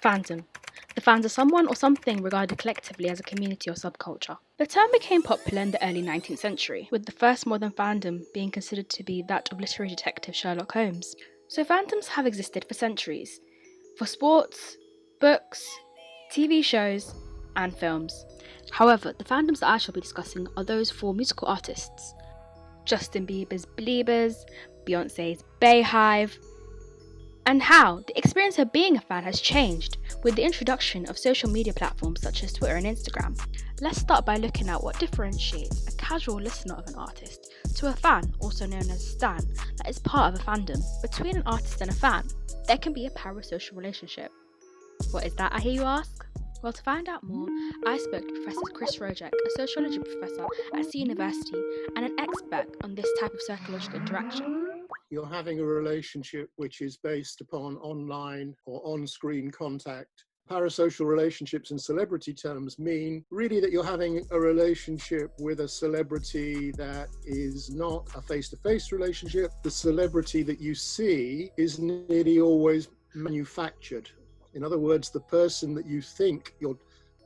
Fandom. The fans are someone or something regarded collectively as a community or subculture. The term became popular in the early 19th century, with the first modern fandom being considered to be that of literary detective Sherlock Holmes. So fandoms have existed for centuries, for sports, books, TV shows, and films. However, the fandoms that I shall be discussing are those for musical artists. Justin Bieber's Beliebers, Beyonce's Bayhive, and how the experience of being a fan has changed with the introduction of social media platforms such as Twitter and Instagram. Let's start by looking at what differentiates a casual listener of an artist to a fan, also known as a stan, that is part of a fandom. Between an artist and a fan, there can be a parasocial relationship. What is that, I hear you ask? Well, to find out more, I spoke to Professor Chris Rojek, a sociology professor at C University and an expert on this type of psychological interaction. You're having a relationship which is based upon online or on-screen contact. Parasocial relationships in celebrity terms mean really that you're having a relationship with a celebrity that is not a face-to-face relationship. The celebrity that you see is nearly always manufactured. In other words, the person that you think you're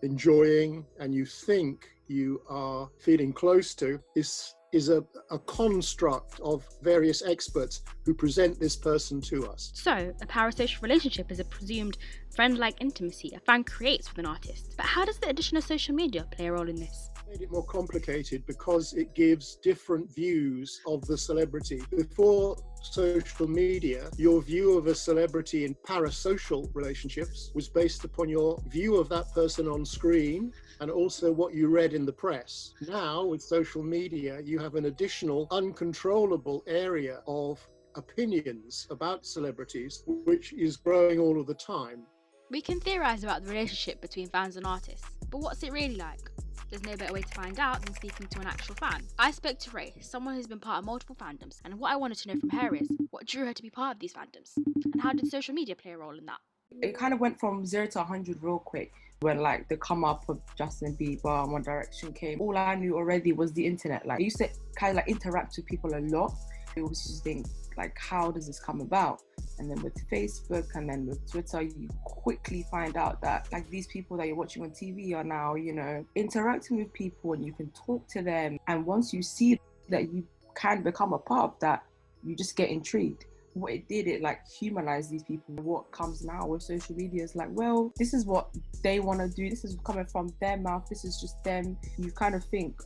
enjoying and you think you are feeling close to is a construct of various experts who present this person to us. So, a parasocial relationship is a presumed friend-like intimacy a fan creates with an artist. But how does the addition of social media play a role in this? Made it more complicated because it gives different views of the celebrity. Before social media, your view of a celebrity in parasocial relationships was based upon your view of that person on screen and also what you read in the press. Now, with social media, you have an additional uncontrollable area of opinions about celebrities, which is growing all of the time. We can theorise about the relationship between fans and artists, but what's it really like? There's no better way to find out than speaking to an actual fan. I spoke to Ray, someone who's been part of multiple fandoms, and what I wanted to know from her is, what drew her to be part of these fandoms? And how did social media play a role in that? It kind of went from 0 to 100 real quick when like the come up of Justin Bieber and One Direction came. All I knew already was the internet. Like I used to kind of like interact with people a lot. It was just think like, how does this come about? And then with Facebook and then with Twitter, you quickly find out that like these people that you're watching on TV are now, you know, interacting with people and you can talk to them. And once you see that you can become a part of that, you just get intrigued. What it did, it like humanized these people. What comes now with social media is like, well, this is what they want to do. This is coming from their mouth. This is just them. You kind of think,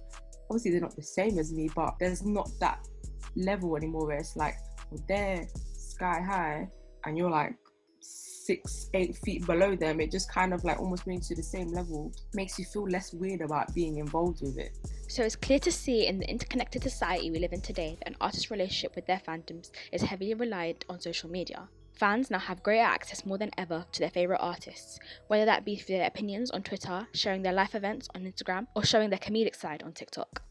obviously they're not the same as me, but there's not that level anymore where it's like, well, they're sky high and you're like 6-8 feet below them. It just kind of like almost brings you to the same level, makes you feel less weird about being involved with it. So it's clear to see in the interconnected society we live in today that an artist's relationship with their fandoms is heavily reliant on social media. Fans now have greater access more than ever to their favourite artists, whether that be through their opinions on Twitter, sharing their life events on Instagram, or showing their comedic side on TikTok.